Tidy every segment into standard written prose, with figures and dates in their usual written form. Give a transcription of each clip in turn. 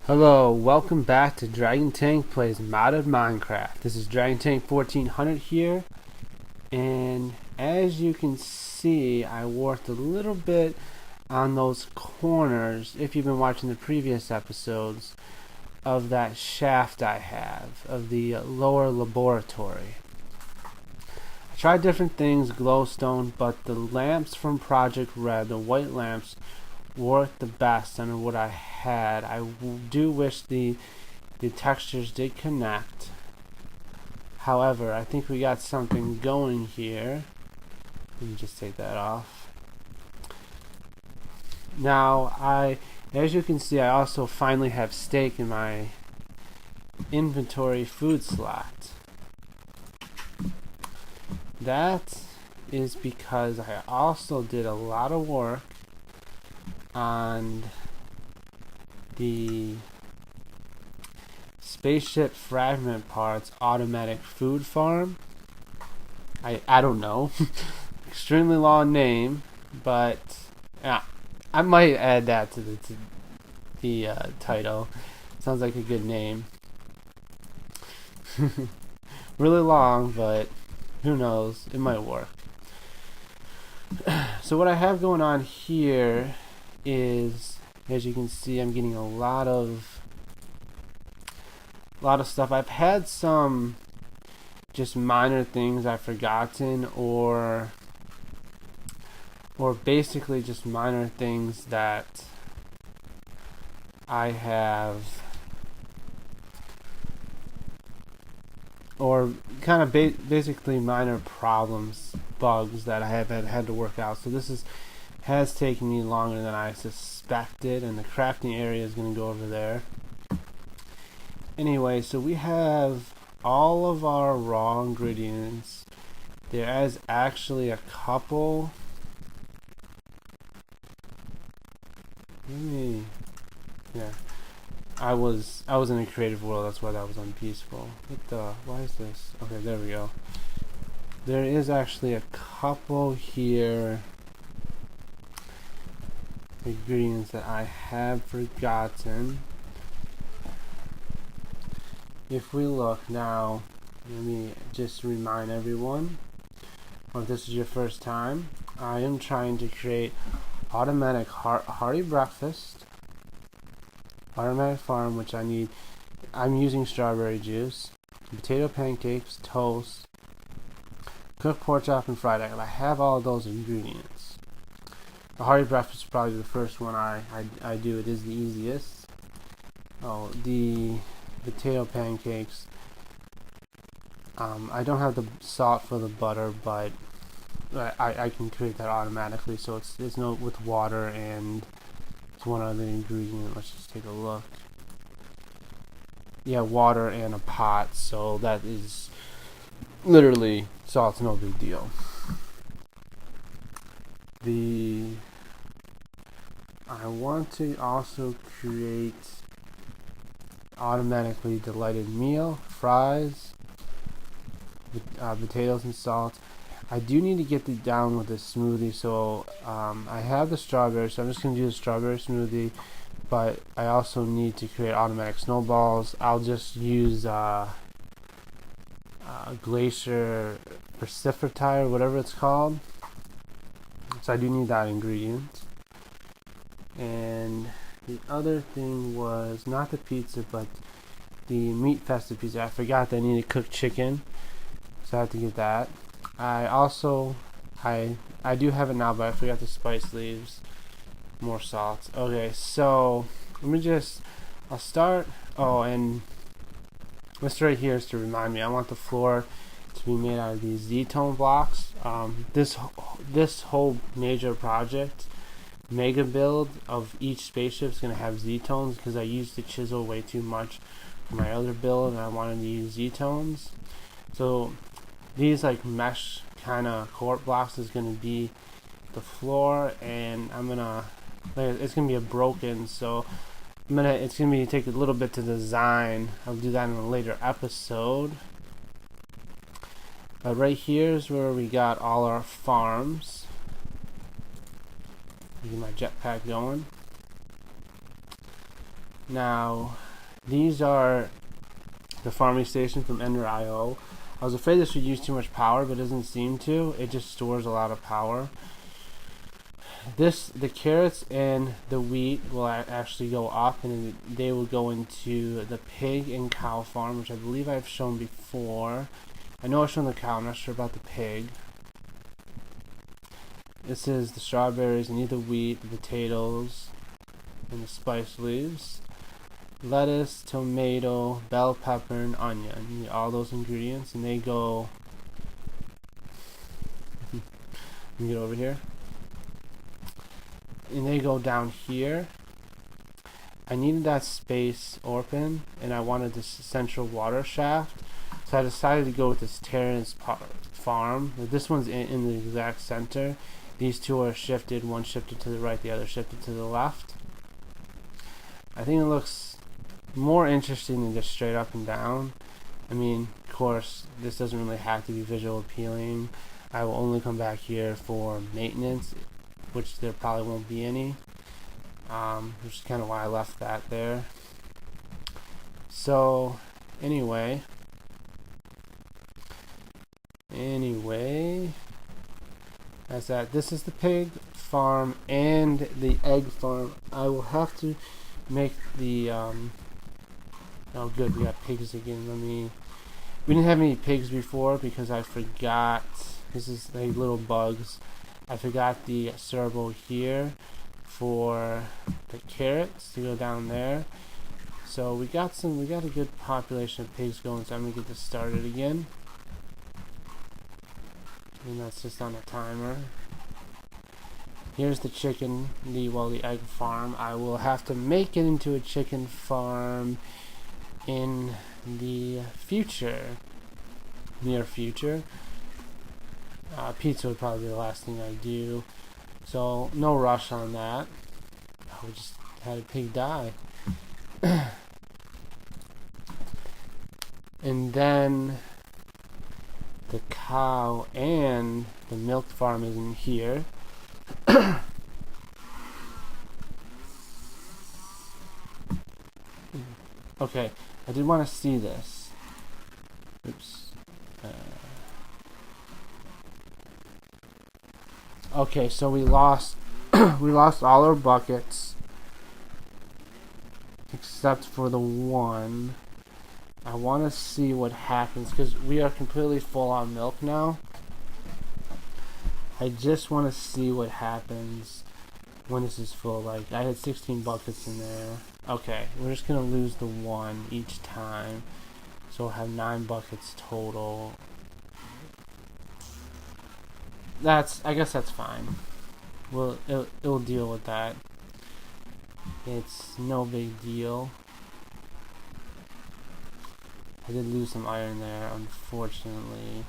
Hello, welcome back to DragonTank Plays Modded Minecraft. This is DragonTank 1400 here, and as you can see, I worked a little bit on those corners, if you've been watching the previous episodes, of that shaft I have, of the lower laboratory. I tried different things, glowstone, but the lamps from Project Red, the white lamps, worked the best on what I had. I do wish the textures did connect. However, I think we got something going here. Let me just take that off. Now, as you can see, I also finally have steak in my inventory food slot. That is because I also did a lot of work on the spaceship fragment parts automatic food farm. I don't know. Extremely long name, but yeah, I might add that to the title. Sounds like a good name. Really long, but who knows? It might work. So what I have going on here is, as you can see, I'm getting a lot of stuff. I've had some just minor things I've forgotten, or basically just minor things that I have, or kind of basically minor problems, bugs that I have had to work out. So this has taken me longer than I suspected, and the crafting area is going to go over there. Anyway, so we have all of our raw ingredients. There is actually a couple. I was in a creative world, that's why that was unpeaceful. Why is this? Okay, there we go. There is actually a couple here ingredients that I have forgotten. If we look now, let me just remind everyone, or if this is your first time, I am trying to create automatic hearty breakfast, automatic farm, which I'm using strawberry juice, potato pancakes, toast, cooked pork chop, and fried egg. I have all of those ingredients. The hearty breakfast is probably the first one I do. It is the easiest. Oh, the potato pancakes. I don't have the salt for the butter, but I can create that automatically. So it's no with water and it's one other ingredient. Let's just take a look. Yeah, water and a pot. So that is literally salt's no big deal. I want to also create automatically delighted meal, fries, potatoes and salt. I do need to get it down with this smoothie, so I have the strawberry, so I'm just going to do the strawberry smoothie, but I also need to create automatic snowballs. I'll just use glacier precipitator, whatever it's called. So I do need that ingredient. And the other thing was not the pizza, but the meat festive pizza. I forgot that I needed cooked chicken, so I have to get that. I also I do have it now, but I forgot the spice leaves, more salt. Okay, so I'll start. Oh, and this right here is to remind me. I want the floor to be made out of these Z-tone blocks. This whole major project, mega build of each spaceship is going to have Z-tones because I used the chisel way too much for my other build, and I wanted to use Z-tones. So these like mesh kind of court blocks is going to be the floor, and it's going to be a broken, so it's going to take a little bit to design. I'll do that in a later episode. But right here is where we got all our farms. Get my jetpack going. Now, these are the farming station from Ender.io. I was afraid this would use too much power, but it doesn't seem to. It just stores a lot of power. The carrots and the wheat will actually go up, and they will go into the pig and cow farm, which I believe I've shown before. I know I've shown the cow, I'm not sure about the pig. This is the strawberries, and the wheat, the potatoes, and the spice leaves. Lettuce, tomato, bell pepper, and onion. You need all those ingredients, and they go. Let me get over here. And they go down here. I needed that space open, and I wanted this central water shaft, so I decided to go with this terrace farm. This one's in the exact center. These two are shifted. One shifted to the right, the other shifted to the left. I think it looks more interesting than just straight up and down. I mean, of course, this doesn't really have to be visual appealing. I will only come back here for maintenance, which there probably won't be any, which is kind of why I left that there. So anyway, as that, this is the pig farm and the egg farm. I will have to make the oh good, we got pigs again. We didn't have any pigs before because I forgot. This is like little bugs. I forgot the servo here for the carrots to go down there. So we got a good population of pigs going, so I'm gonna get this started again. And that's just on a timer. Here's the chicken, the egg farm. I will have to make it into a chicken farm in the future, near future. Pizza would probably be the last thing I do, so no rush on that. Oh, we just had a pig die. And then the cow and the milk farm is in here. Okay, I did want to see this. Oops. Okay, so we lost all our buckets except for the one. I want to see what happens because we are completely full on milk now. I just want to see what happens when this is full. Like, I had 16 buckets in there. Okay, we're just gonna lose the one each time, so we'll have 9 buckets total. I guess that's fine. It'll deal with that. It's no big deal. I did lose some iron there, unfortunately.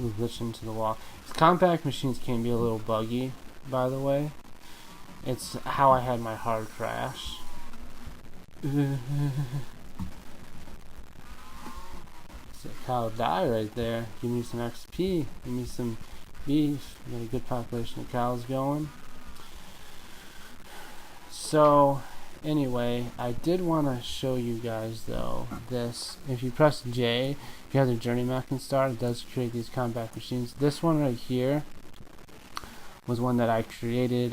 We glitched into the wall. These compact machines can be a little buggy, by the way. It's how I had my hard crash. Cow die right there. Give me some XP. Give me some beef. Got a good population of cows going. So anyway, I did want to show you guys though this. If you press J, if you have the journey map can start, it does create these compact machines. This one right here was one that I created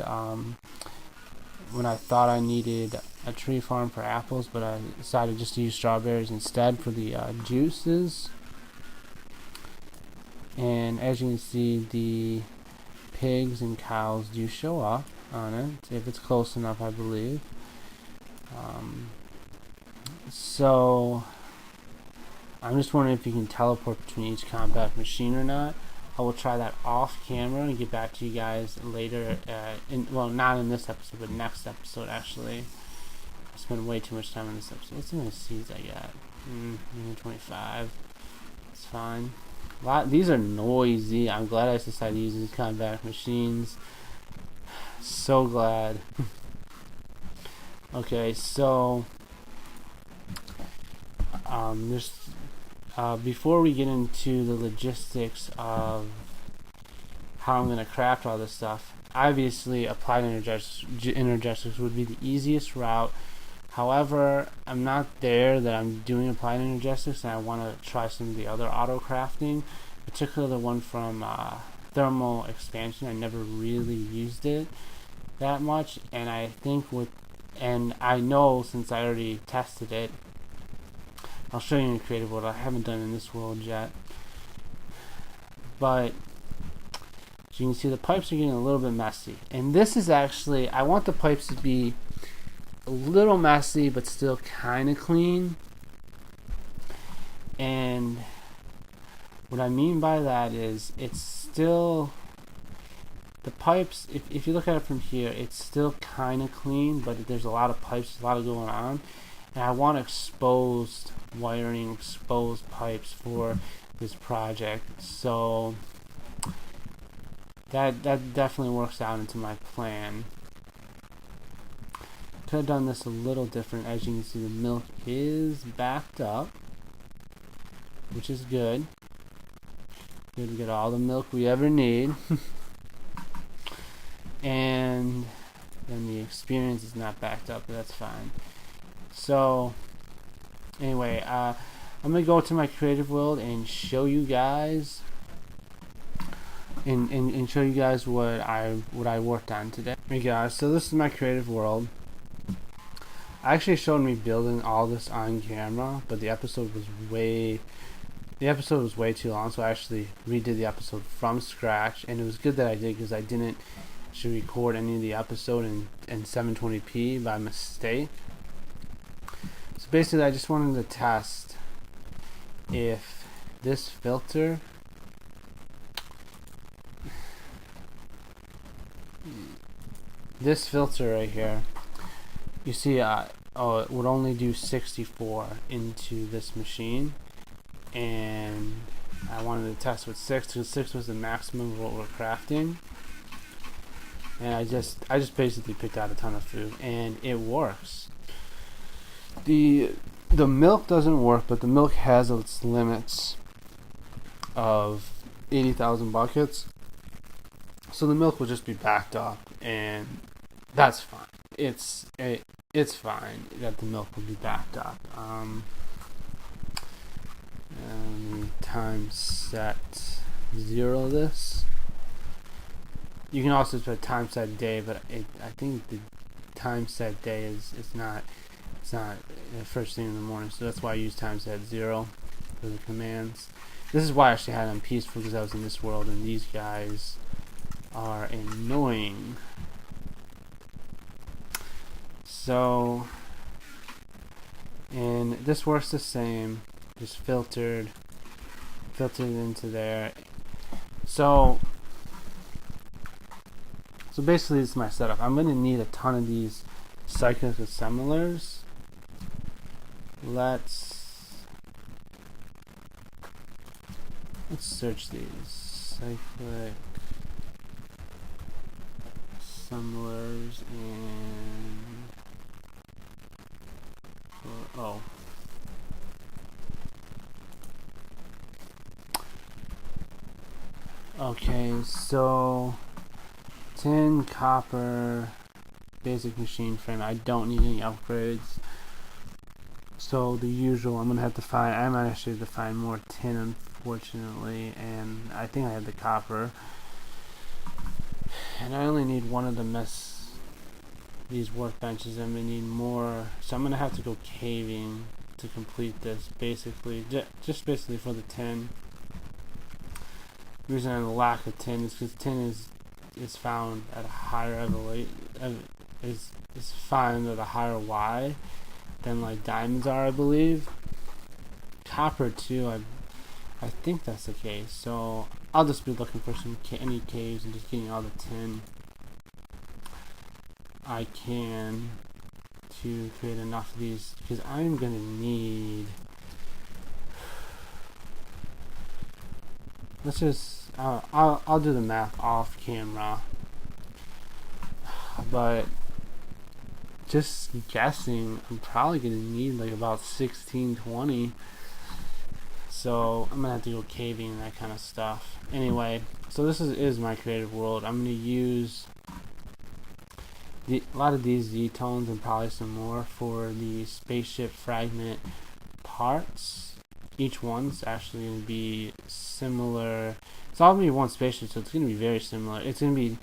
when I thought I needed a tree farm for apples, but I decided just to use strawberries instead for the juices. And as you can see, the pigs and cows do show up on it if it's close enough, I believe. So I'm just wondering if you can teleport between each compact machine or not. I will try that off camera and get back to you guys later. Well, not in this episode, but next episode actually. I spent way too much time on this episode. What's the many seeds I got? 25. It's fine. These are noisy. I'm glad I decided to use these compact machines. So glad. Okay, so before we get into the logistics of how I'm going to craft all this stuff, obviously applied energetics would be the easiest route However, I'm not there that I'm doing applied energetics, and I want to try some of the other auto crafting, particularly the one from thermal expansion. I never really used it that much, and I think and I know since I already tested it, I'll show you in the creative world. I haven't done it in this world yet, but as you can see, the pipes are getting a little bit messy, and this is actually, I want the pipes to be a little messy but still kind of clean. And what I mean by that is, it's still, the pipes, if you look at it from here, it's still kind of clean, but there's a lot of pipes, a lot of going on, and I want exposed wiring, exposed pipes for this project. So that definitely works out into my plan. Could have done this a little different. As you can see, the milk is backed up, which is good. Good to get all the milk we ever need. And then the experience is not backed up, but that's fine. So anyway, I'm gonna go to my creative world and show you guys and show you guys what I worked on today. Hey guys, so this is my creative world. I actually showed me building all this on camera, but the episode was way too long, so I actually redid the episode from scratch, and it was good that I did, because I didn't actually record any of the episode in 720p by mistake. So basically, I just wanted to test if this filter right here, you see, it would only do 64 into this machine, and I wanted to test with 6, because 6 was the maximum of what we're crafting. And I just basically picked out a ton of food, and it works. The milk doesn't work, but the milk has its limits of 80,000 buckets, so the milk will just be backed up, and that's fine. It's fine that the milk will be backed up. Time set 0 this. You can also put time set day, but I think the time set day is not first thing in the morning, so that's why I use time set 0 for the commands. This is why I actually had it on peaceful, because I was in this world and these guys are annoying. So, and this works the same, just filtered into there. So basically, this is my setup. I'm going to need a ton of these cyclic assemblers. Let's search these cyclic assemblers, and okay, so tin, copper, basic machine frame. I don't need any upgrades, so the usual. I might actually have to find more tin, unfortunately, and I think I have the copper, and I only need one of these workbenches. I'm gonna need more, so I'm gonna have to go caving to complete this, basically, just basically for the tin. The reason I have a lack of tin is because tin is found at a higher is found at a higher Y than like diamonds are, I believe. Copper too, I think that's the case. So I'll just be looking for any caves and just getting all the tin I can to create enough of these, because I'm gonna need. Let's just I'll do the math off camera, but just guessing, I'm probably gonna need like about 16-20. So I'm gonna have to go caving and that kind of stuff. Anyway, so this is my creative world. I'm gonna use a lot of these Z-tones and probably some more for the spaceship fragment parts. Each one's actually going to be similar. It's all going to be one spaceship, so it's going to be very similar. It's going to be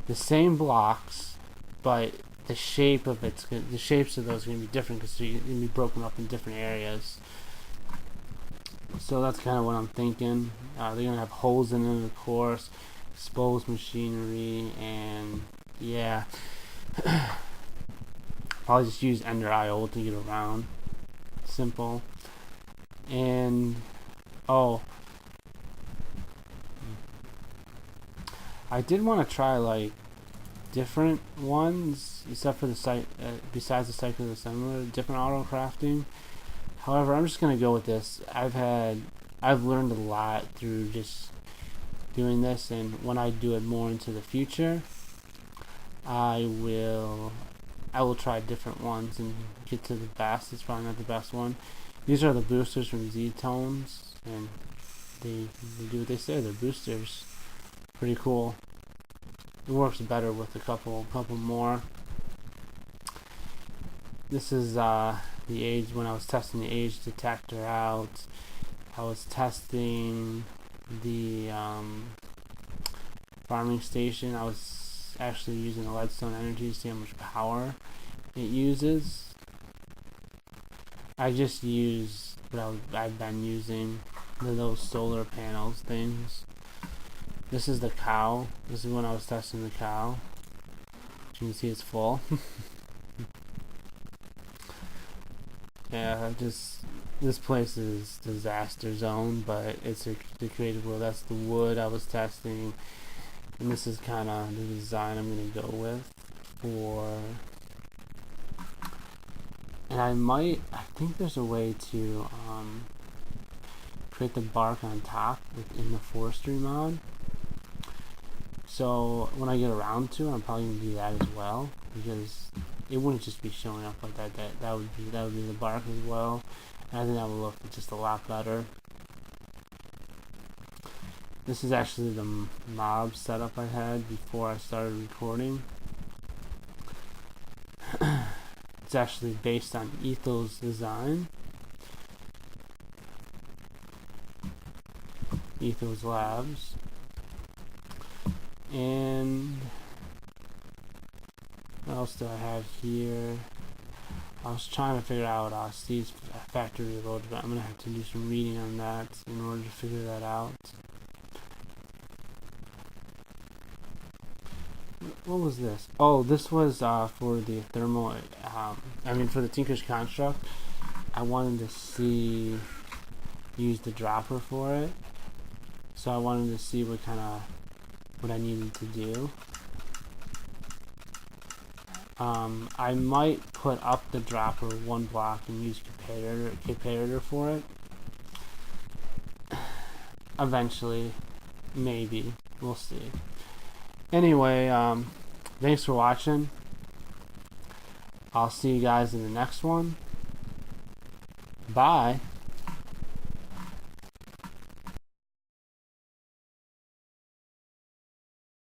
the same blocks, but the shapes of those are going to be different because they're going to be broken up in different areas. So that's kind of what I'm thinking. They're going to have holes in it, of course, exposed machinery, and yeah. Probably just use Ender IO to get around. Simple. And oh, I did want to try like different ones except for the besides the cycle assembler, different auto crafting. However, I'm just gonna go with this. I've learned a lot through just doing this, and when I do it more into the future, I will try different ones and get to the best. It's probably not the best one. These are the boosters from Z-Tones, and they do what they say. They're boosters. Pretty cool. It works better with a couple more. This is the age when I was testing the age detector out. I was testing the farming station. I was actually using the leadstone energy to see how much power it uses. I just use what I've been using, those solar panels things. This is the cow. This is when I was testing the cow. As you can see, it's full. Yeah, this place is disaster zone, but it's the creative world. That's the wood I was testing, and this is kind of the design I'm gonna go with for. And I think there's a way to create the bark on top within the forestry mod. So when I get around to it, I'm probably gonna do that as well, because it wouldn't just be showing up like that. That would be the bark as well. And I think that would look just a lot better. This is actually the mob setup I had before I started recording. It's actually based on Etho's design. Etho's Labs. And what else do I have here? I was trying to figure out Steve's factory reload, but I'm going to have to do some reading on that in order to figure that out. What was this? Oh, this was for the thermal, for the Tinker's Construct. I wanted to use the dropper for it. So I wanted to see what I needed to do. I might put up the dropper one block and use comparator for it. Eventually, maybe. We'll see. Anyway, thanks for watching. I'll see you guys in the next one. Bye.